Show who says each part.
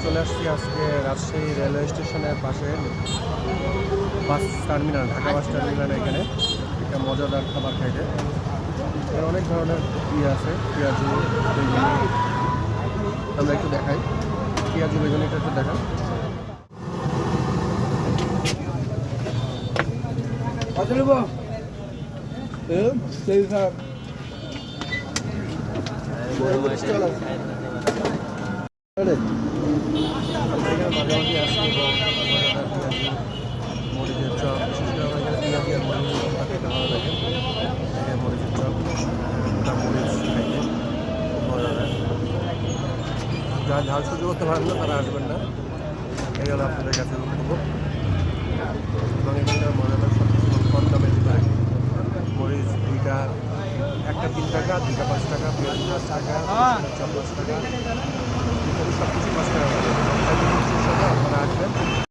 Speaker 1: চলে আসছি আজকে রাজশাহী রেলওয়ে স্টেশনের পাশে bus terminal, Dhaka bus terminal. এখানে একটা মজাদার খাবার খাইতে এখানে অনেক ধরনের আছে, পেঁয়াজু, বেগুনি। আমরা একটু দেখাই, পেঁয়াজু বেগুনিটা একটু দেখাই। আমরা এখানে মাঝে মাঝে আসি এবং মজাদার পেঁয়াজু, মরিচের চপ, বিশেষ করে আমার এখানে পেঁয়াজি আর মরিচের চপটা খেতে ভালো লাগে। এখানে মরিচের চপ, গোটা মরিচ খাইতে খুব মজাদার। যারা ঝাল সহ্য করতে পারেন না তারা আসবেন না, এই হলো আপনাদের কাছে বক্তব্য। এবং এখানকার মজাদার সব কিছু কম দামে দিতে হয়। মরিচ দুইটা, একটা 3 টাকা, দুইটা 5 টাকা, পেঁয়াজ 5 টাকা, চপ 5 টাকা, ইত্যাদি সব কিছু 5 টাকা